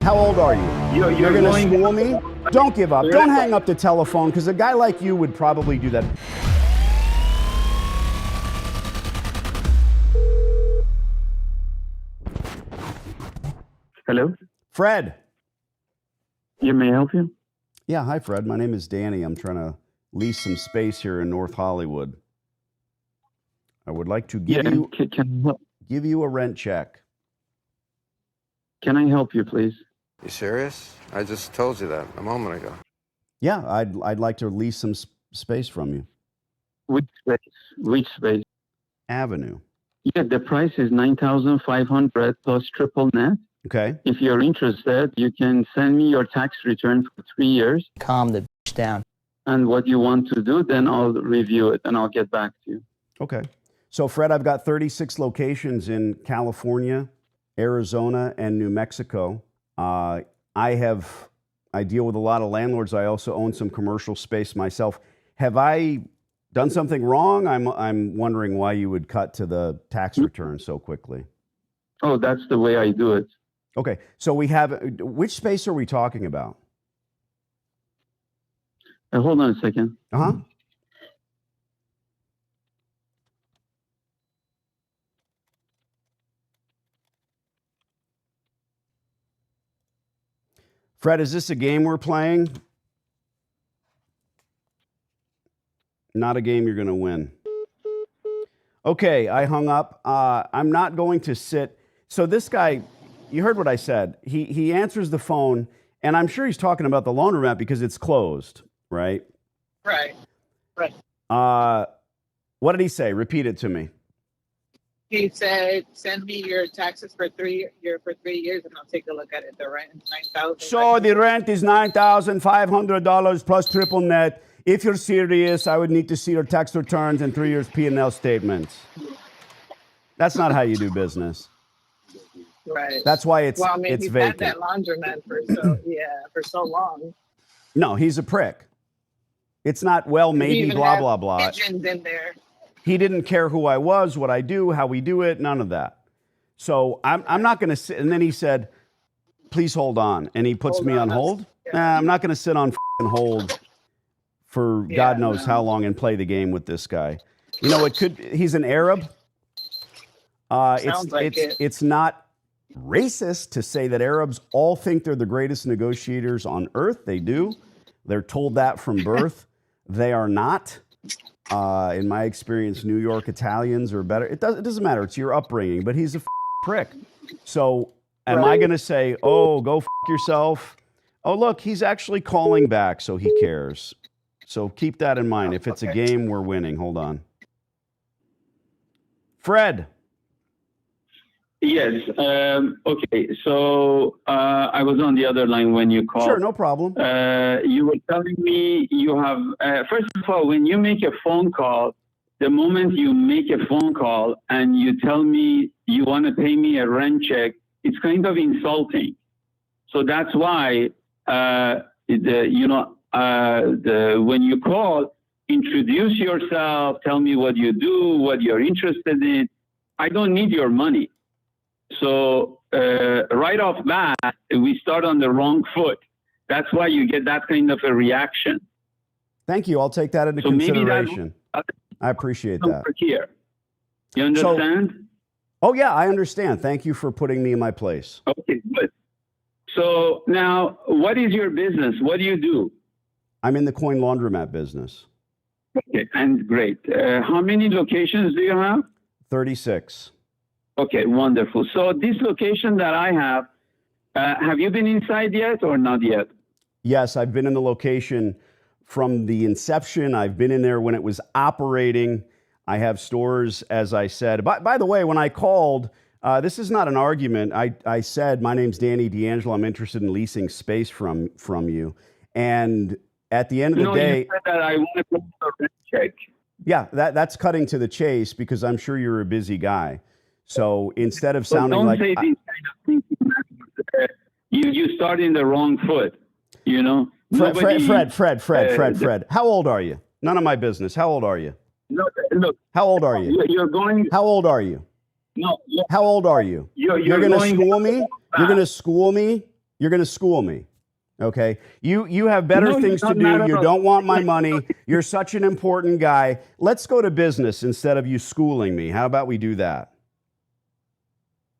How old are you? You're going to school me? Don't give up. Don't hang up the telephone, because a guy like you would probably do that. Hello? Fred. Yeah, may I help you? Yeah, hi, Fred. My name is Danny. I'm trying to lease some space here in North Hollywood. I would like to give you a rent check. Can I help you, please? You serious? I just told you that a moment ago. Yeah, I'd like to lease some space from you. Which space? Which space? Avenue. Yeah, the price is $9,500 plus triple net. Okay. If you're interested, you can send me your tax return for 3 years. Calm the bitch down. And what you want to do, then I'll review it and I'll get back to you. Okay. So, Fred, I've got 36 locations in California, Arizona, and New Mexico. I deal with a lot of landlords. I also own some commercial space myself. Have I done something wrong? I'm wondering why you would cut to the tax return so quickly. Oh, that's the way I do it. Okay. So we have, which space are we talking about? Hold on a second. Uh-huh. Fred, is this a game we're playing? Not a game you're going to win. Okay, I hung up. I'm not going to sit. So this guy, you heard what I said. He answers the phone, and I'm sure he's talking about the laundromat because it's closed, right? Right. What did he say? Repeat it to me. He said, "Send me your taxes for 3 years, and I'll take a look at it. The rent is $9,000." So the rent is $9,500 plus triple net. If you're serious, I would need to see your tax returns and 3 years P&L statements. That's not how you do business. Right. That's why it's he's vacant. had that laundromat for so long. No, he's a prick. It's not, well, maybe, blah, blah, blah. Pigeons in there. He didn't care who I was, what I do, how we do it, none of that. So I'm not going to sit. And then he said, please hold on. And he puts me on hold. Nah, I'm not going to sit on hold for God knows how long and play the game with this guy. You know, he's an Arab. It's not racist to say that Arabs all think they're the greatest negotiators on earth. They do. They're told that from birth. They are not. In my experience, New York Italians are better. It doesn't matter. It's your upbringing. But he's a prick. So am I going to say, oh, go yourself? Oh, look, he's actually calling back, so he cares. So keep that in mind. If it's a game, we're winning. Hold on. Fred. Yes. Okay. So I was on the other line when you called. Sure, no problem. You were telling me you have, first of all, when you make a phone call, the moment you make a phone call and you tell me you want to pay me a rent check, it's kind of insulting. So that's why, when you call, introduce yourself, tell me what you do, what you're interested in. I don't need your money. So right off bat, we start on the wrong foot. That's why you get that kind of a reaction. Thank you. I'll take that into consideration. I appreciate that. Here. You understand? Oh, yeah, I understand. Thank you for putting me in my place. Okay, good. So now, what is your business? What do you do? I'm in the coin laundromat business. Okay, and great. How many locations do you have? 36. Okay, wonderful. So this location that I have you been inside yet or not yet? Yes, I've been in the location from the inception. I've been in there when it was operating. I have stores, as I said. By the way, when I called, this is not an argument. I said, my name's Danny D'Angelo. I'm interested in leasing space from you. And at the end of the day, you said that I want to go for a rent check. Yeah, that's cutting to the chase because I'm sure you're a busy guy. So instead of sounding don't like say these kind of things, you start in the wrong foot. You know, Fred. How old are you? None of my business. How old are you? Look. How old are you? You're going. How old are you? No. How old are you? You're going to going school me? You're going to school me? You're going to school me. Okay. You have better No, things to not do. at You all. don't want my money. You're such an important guy. Let's go to business instead of you schooling me. How about we do that?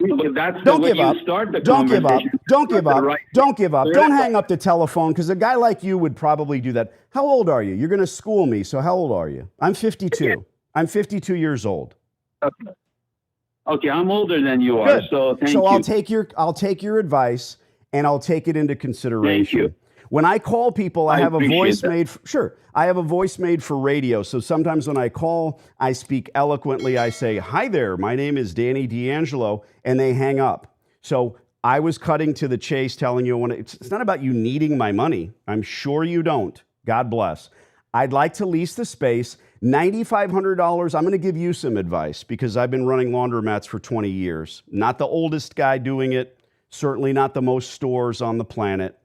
But that's Don't the way give up. you start the Don't give up. conversation. Don't give That's the up. right- Don't give up. Whatever. Don't hang up the telephone because a guy like you would probably do that. How old are you? You're going to school me. So how old are you? I'm 52. I'm 52 years old. Okay, I'm older than you are, Good. so thank So you. I'll take your advice and I'll take it into consideration. Thank you. When I call people, I have a appreciate voice that. made. Sure, I have a voice made for radio. So sometimes when I call, I speak eloquently. I say, "Hi there, my name is Danny D'Angelo," and they hang up. So I was cutting to the chase, telling you it's not about you needing my money. I'm sure you don't. God bless. I'd like to lease the space. $9,500. I'm going to give you some advice because I've been running laundromats for 20 years. Not the oldest guy doing it. Certainly not the most stores on the planet.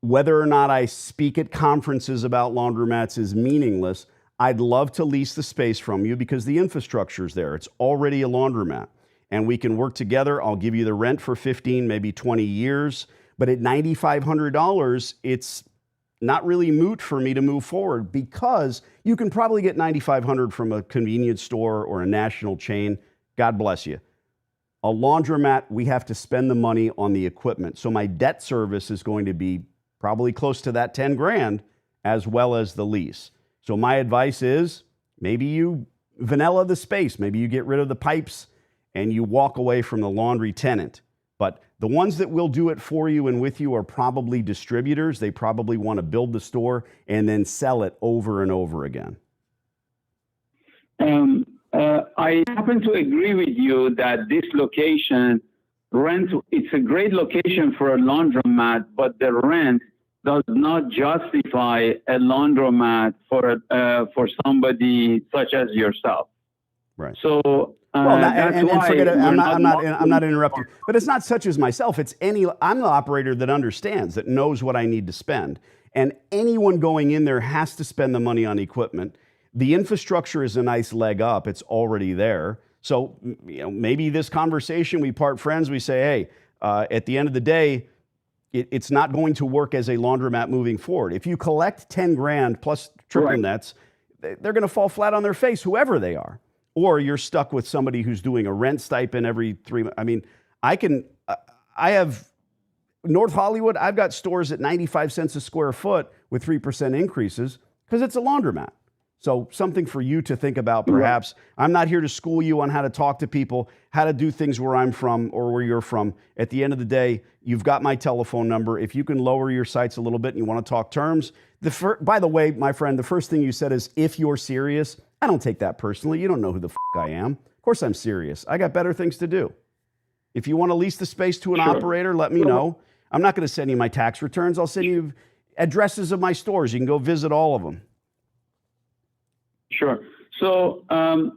Whether or not I speak at conferences about laundromats is meaningless. I'd love to lease the space from you because the infrastructure is there. It's already a laundromat. And we can work together. I'll give you the rent for 15, maybe 20 years. But at $9,500, it's not really moot for me to move forward because you can probably get $9,500 from a convenience store or a national chain. God bless you. A laundromat, we have to spend the money on the equipment. So my debt service is going to be probably close to that 10 grand as well as the lease. So my advice is maybe you vanilla the space. Maybe you get rid of the pipes and you walk away from the laundry tenant. But the ones that will do it for you and with you are probably distributors. They probably want to build the store and then sell it over and over again. I happen to agree with you that this location it's a great location for a laundromat, but the rent does not justify a laundromat for somebody such as yourself. Right. So and why forget it. we're I'm not interrupting. But it's not such as myself. It's I'm the operator that understands, that knows what I need to spend. And anyone going in there has to spend the money on equipment. The infrastructure is a nice leg up. It's already there. So maybe this conversation, we part friends. We say, hey, at the end of the day, it's not going to work as a laundromat moving forward. If you collect 10 grand plus triple Right. nets, they're going to fall flat on their face, whoever they are. Or you're stuck with somebody who's doing a rent stipend every 3 months. I mean, I have North Hollywood. I've got stores at 95 cents a square foot with 3% increases because it's a laundromat. So something for you to think about, perhaps. I'm not here to school you on how to talk to people, how to do things where I'm from or where you're from. At the end of the day, you've got my telephone number. If you can lower your sights a little bit and you want to talk terms, by the way, my friend, the first thing you said is, if you're serious. I don't take that personally. You don't know who the I am. Of course I'm serious. I got better things to do. If you want to lease the space to an operator, let me know. I'm not going to send you my tax returns. I'll send you addresses of my stores. You can go visit all of them. Sure. So I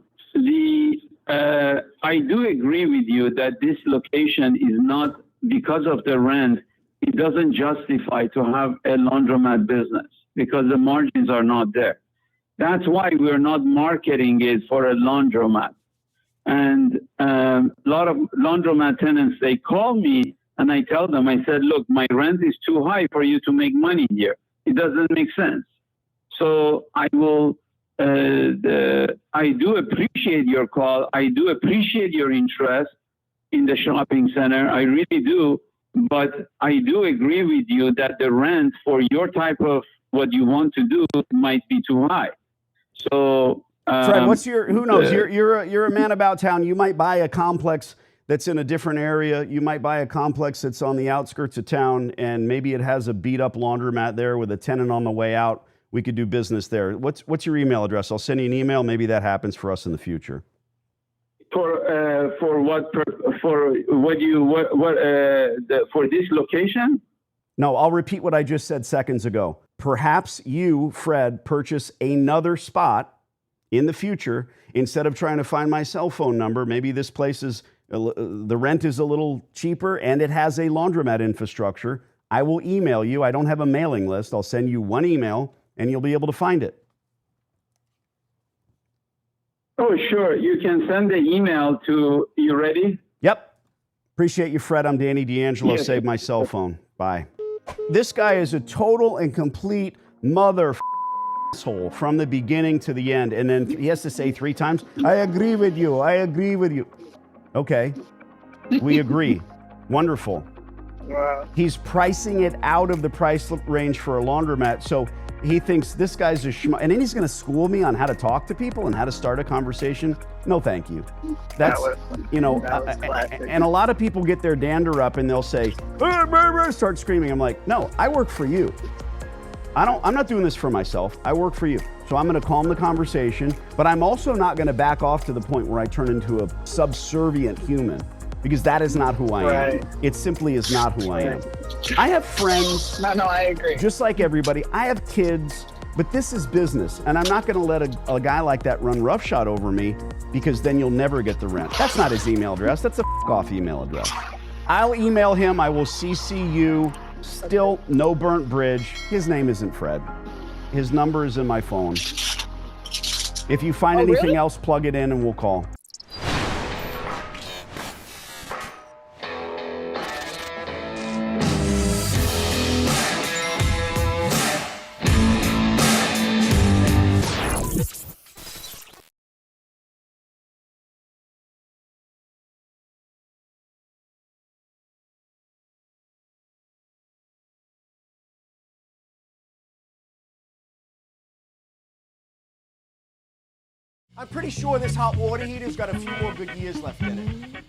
do agree with you that this location is not, because of the rent, it doesn't justify to have a laundromat business because the margins are not there. That's why we're not marketing it for a laundromat. And a lot of laundromat tenants, they call me and I tell them, I said, look, my rent is too high for you to make money here. It doesn't make sense. So I will, I do appreciate your call. I do appreciate your interest in the shopping center. I really do. But I do agree with you that the rent for your type of what you want to do might be too high. So, Fred, who knows? You're a man about town. You might buy a complex that's in a different area. You might buy a complex that's on the outskirts of town, and maybe it has a beat up laundromat there with a tenant on the way out. We could do business there. What's your email address? I'll send you an email. Maybe that happens for us in the future. For this location? No, I'll repeat what I just said seconds ago. Perhaps you, Fred, purchase another spot in the future instead of trying to find my cell phone number. Maybe this place is, the rent is a little cheaper and it has a laundromat infrastructure. I will email you. I don't have a mailing list. I'll send you one email and you'll be able to find it. Oh, sure. You can send the email to, you ready? Yep. Appreciate you, Fred. I'm Danny D'Angelo. Yes. Save my cell phone. Bye. This guy is a total and complete mother asshole from the beginning to the end. And then he has to say 3 times, I agree with you. I agree with you. Okay. We agree. Wonderful. Wow. He's pricing it out of the price range for a laundromat. So he thinks this guy's a schmuck. And then he's going to school me on how to talk to people and how to start a conversation. No, thank you. That's, you know, and a lot of people get their dander up and they'll say, start screaming. I'm like, no, I work for you. I'm not doing this for myself. I work for you. So I'm going to calm the conversation, but I'm also not going to back off to the point where I turn into a subservient human, because that is not who I am. It simply is not who I am. I have friends. No, I agree. Just like everybody. I have kids, but this is business. And I'm not going to let a guy like that run roughshod over me, because then you'll never get the rent. That's not his email address. That's a off email address. I'll email him. I will CC you. Still no burnt bridge. His name isn't Fred. His number is in my phone. If you find anything else, plug it in and we'll call. I'm pretty sure this hot water heater's got a few more good years left in it.